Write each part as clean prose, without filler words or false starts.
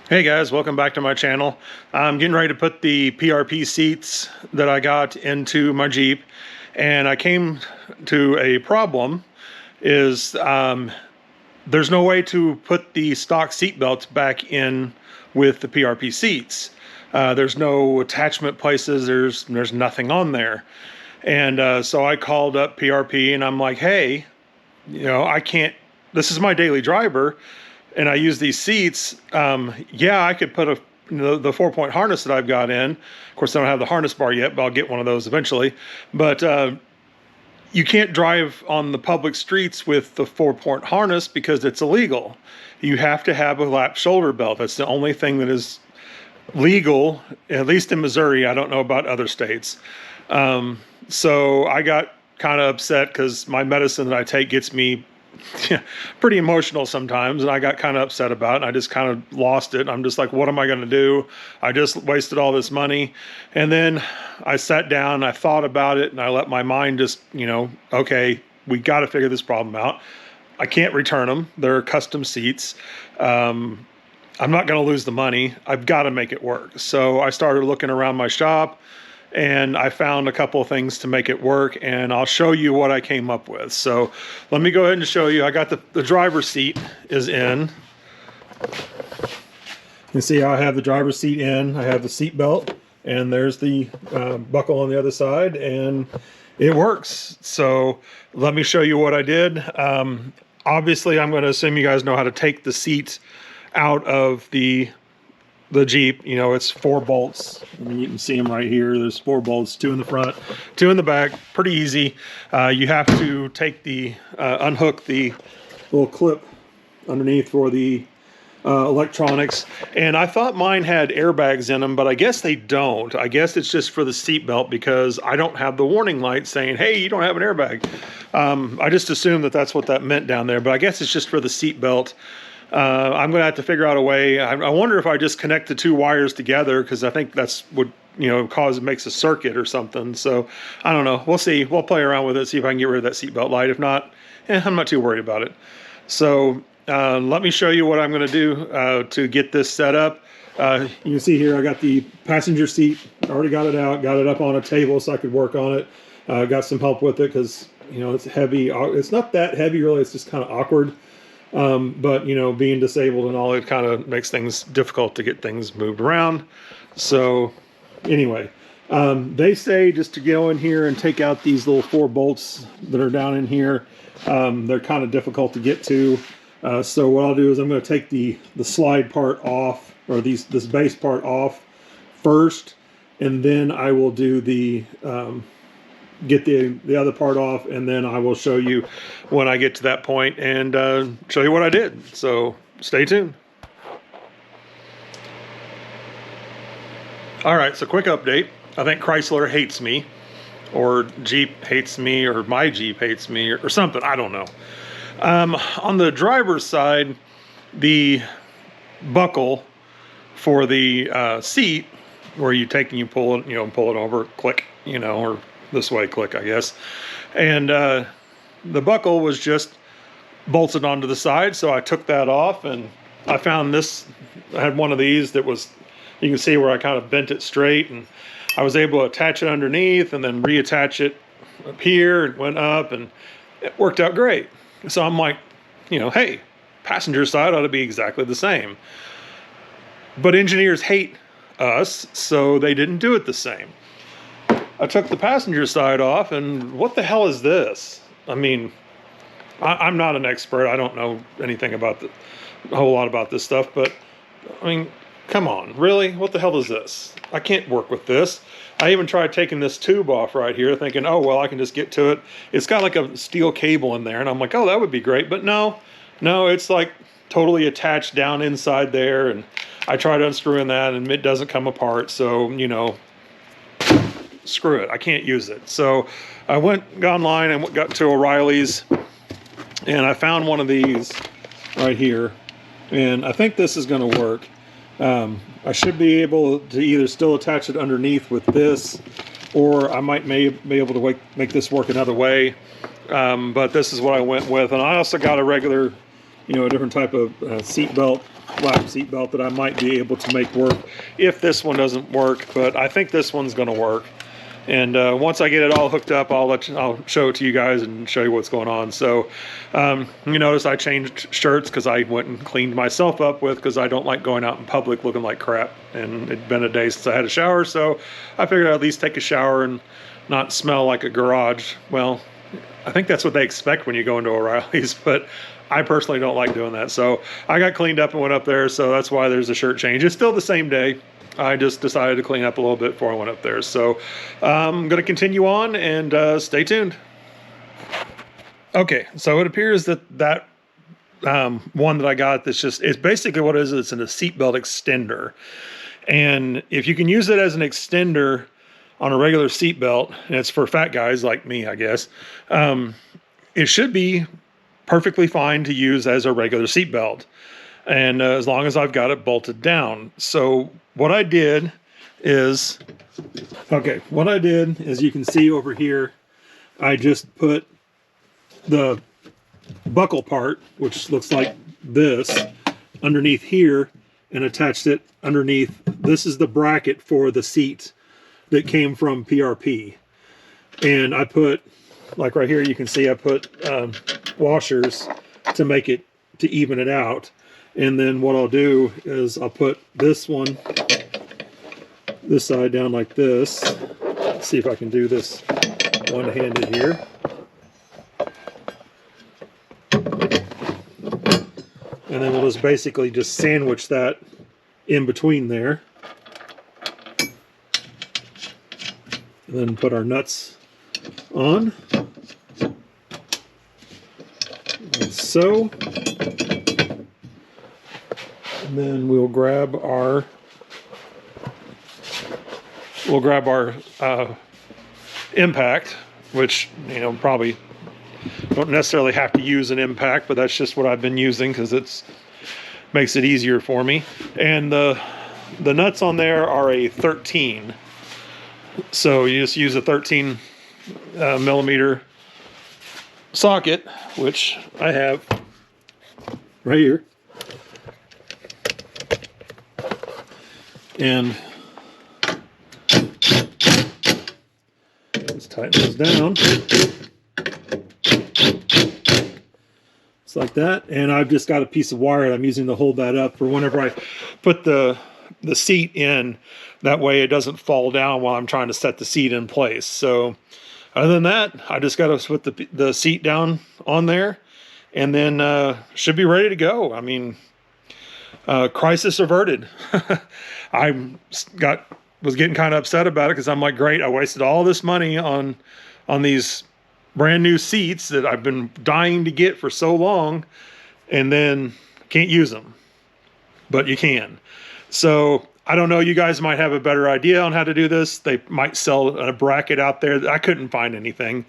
Hey guys, welcome back to my channel. I'm getting ready to put the PRP seats that I got into my Jeep, and I came to a problem is there's no way to put the stock seat belts back in with the PRP seats. There's no attachment places, there's nothing on there. And so I called up PRP and I'm like, hey, I can't, this is my daily driver and I use these seats. Yeah, I could put the 4-point harness that I've got in. Of course, I don't have the harness bar yet, but I'll get one of those eventually. But you can't drive on the public streets with the 4-point harness because it's illegal. You have to have a lap shoulder belt. That's the only thing that is legal, at least in Missouri. I don't know about other states. So I got kind of upset because my medicine that I take gets me pretty emotional sometimes, and I got kind of upset about it, and I just kind of lost it. I'm just like, what am I going to do? I just wasted all this money. And then I sat down and I thought about it, and I let my mind just, okay, we got to figure this problem out. I can't return them. They're custom seats. I'm not going to lose the money. I've got to make it work. So I started looking around my shop, and I found a couple of things to make it work, and I'll show you what I came up with. So let me go ahead and show you. I got the driver's seat is in. You can see how I have the driver's seat in. I have the seat belt, and there's the buckle on the other side, and it works. So let me show you what I did. Obviously, I'm going to assume you guys know how to take the seat out of the Jeep. It's 4 bolts. You can see them right here. There's 4 bolts, 2 in the front, 2 in the back. Pretty easy. You have to take the unhook the little clip underneath for the electronics, and I thought mine had airbags in them, but I guess they don't. I guess it's just for the seat belt because I don't have the warning light saying, hey, you don't have an airbag. I just assumed that that's what that meant down there, but I guess it's just for the seat belt. I'm going to have to figure out a way. I wonder if I just connect the 2 wires together, because I think that's what, makes a circuit or something. So I don't know. We'll see. We'll play around with it, see if I can get rid of that seatbelt light. If not, I'm not too worried about it. So let me show you what I'm going to do to get this set up. You can see here I got the passenger seat. I already got it out, got it up on a table so I could work on it. Got some help with it because, it's heavy. It's not that heavy really. It's just kind of awkward. But being disabled and all, it kind of makes things difficult to get things moved around. So anyway, they say just to go in here and take out these little 4 bolts that are down in here. They're kind of difficult to get to. So what I'll do is I'm going to take the slide part off, or this base part off first, and then I will do the get the other part off, and then I will show you when I get to that point and show you what I did. So stay tuned. All right, so quick update. I think Chrysler hates me, or Jeep hates me, or my Jeep hates me, or something. I don't know. On the driver's side, the buckle for the seat, where you take and you pull it, pull it over, click, or this way, click, I guess. And the buckle was just bolted onto the side, so I took that off, and I found this. I had one of these that was, you can see where I kind of bent it straight, and I was able to attach it underneath and then reattach it up here. It went up, and it worked out great. So I'm like, hey, passenger side ought to be exactly the same. But engineers hate us, so they didn't do it the same. I took the passenger side off, and what the hell is this? I mean, I'm not an expert. I don't know anything about a whole lot about this stuff, but I mean, come on, really? What the hell is this? I can't work with this. I even tried taking this tube off right here, thinking, oh, well, I can just get to it. It's got like a steel cable in there, and I'm like, oh, that would be great. But no, it's like totally attached down inside there, and I tried unscrewing that, and it doesn't come apart. So, screw it, I can't use it. So I got online and got to O'Reilly's, and I found one of these right here, and I think this is going to work. I should be able to either still attach it underneath with this, or I may be able to make this work another way. But this is what I went with. And I also got a regular, a different type of seat belt lap seat belt that I might be able to make work if this one doesn't work, but I think this one's going to work. And once I get it all hooked up, I'll show it to you guys and show you what's going on. So you notice I changed shirts because I went and cleaned myself up because I don't like going out in public looking like crap. And it'd been a day since I had a shower, so I figured I'd at least take a shower and not smell like a garage. Well, I think that's what they expect when you go into O'Reilly's, but I personally don't like doing that. So I got cleaned up and went up there, so that's why there's a shirt change. It's still the same day. I just decided to clean up a little bit before I went up there. So I'm going to continue on and stay tuned. Okay, so it appears that one that I got, it's basically what it is. It's a seatbelt extender. And if you can use it as an extender on a regular seatbelt, and it's for fat guys like me, I guess, it should be perfectly fine to use as a regular seatbelt. And as long as I've got it bolted down. So what I did is, you can see over here, I just put the buckle part, which looks like this, underneath here and attached it underneath. This is the bracket for the seat that came from PRP. And I put, like right here, you can see I put washers to even it out. And then what I'll do is I'll put this side down like this. Let's see if I can do this one-handed here. And then we'll just basically just sandwich that in between there. And then put our nuts on. Like so. And then we'll grab our impact, which, you know, probably don't necessarily have to use an impact, but that's just what I've been using because it makes it easier for me. And the nuts on there are a 13, so you just use a 13 millimeter socket, which I have right here. And let's tighten those down. It's like that. And I've just got a piece of wire that I'm using to hold that up for whenever I put the seat in. That way it doesn't fall down while I'm trying to set the seat in place. So other than that, I just got to put the seat down on there and then should be ready to go. I mean, crisis averted. I was getting kind of upset about it because I'm like, great, I wasted all this money on these brand new seats that I've been dying to get for so long, and then can't use them. But you can. So I don't know, you guys might have a better idea on how to do this. They might sell a bracket out there. I couldn't find anything.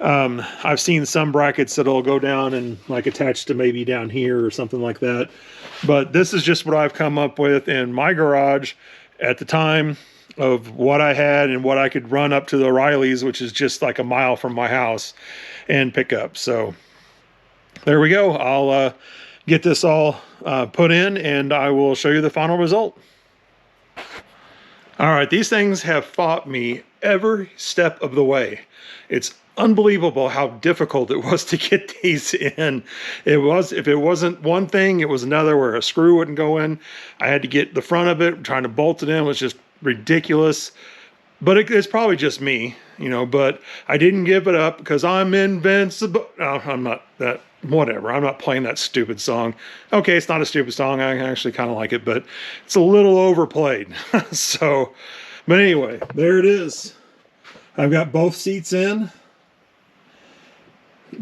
I've seen some brackets that'll go down and like attach to maybe down here or something like that. But this is just what I've come up with in my garage at the time of what I had and what I could run up to the O'Reilly's, which is just like a mile from my house, and pick up. So there we go. I'll get this all put in and I will show you the final result. All right, these things have fought me every step of the way. It's unbelievable how difficult it was to get these in. If it wasn't one thing, it was another where a screw wouldn't go in. I had to get the front of it, trying to bolt it in was just ridiculous. But it's probably just me, you know, but I didn't give it up because I'm invincible. No, I'm not that, whatever. I'm not playing that stupid song. Okay, it's not a stupid song. I actually kind of like it, but it's a little overplayed. So, but anyway, there it is. I've got both seats in.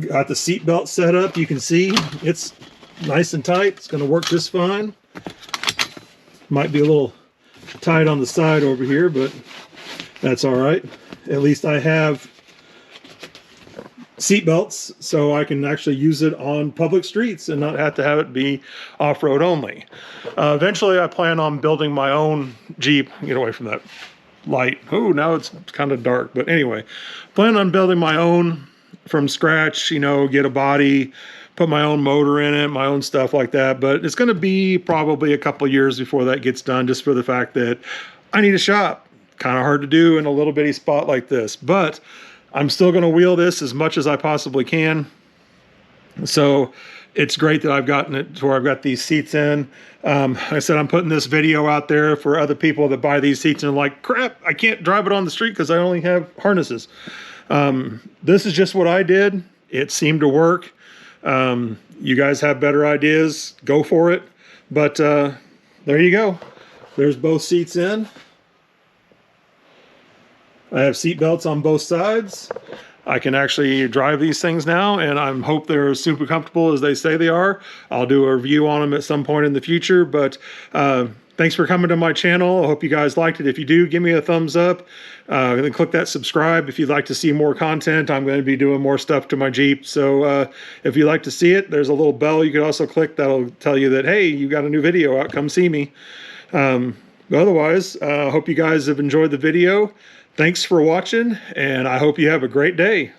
Got the seat belt set up. You can see it's nice and tight. It's going to work just fine. Might be a little tight on the side over here, but that's all right. At least I have seat belts, so I can actually use it on public streets and not have to have it be off-road only. Eventually, I plan on building my own Jeep. Get away from that light. Oh, now it's kind of dark. But anyway, plan on building my own from scratch, you know, get a body, put my own motor in it, my own stuff like that. But it's going to be probably a couple years before that gets done, just for the fact that I need a shop. Kind of hard to do in a little bitty spot like this, but I'm still going to wheel this as much as I possibly can. So it's great that I've gotten it to where I've got these seats in. I said I'm putting this video out there for other people that buy these seats and are like, crap, I can't drive it on the street because I only have harnesses. This is just what I did. It seemed to work. You guys have better ideas, go for it. But there you go. There's both seats in. I have seat belts on both sides. I can actually drive these things now, and I hope they're super comfortable as they say they are. I'll do a review on them at some point in the future, but thanks for coming to my channel. I hope you guys liked it. If you do, give me a thumbs up. Then click that subscribe if you'd like to see more content. I'm going to be doing more stuff to my Jeep, so if you'd like to see it, there's a little bell you could also click that'll tell you that, hey, you got a new video out, come see me. Otherwise, I hope you guys have enjoyed the video. Thanks for watching, and I hope you have a great day.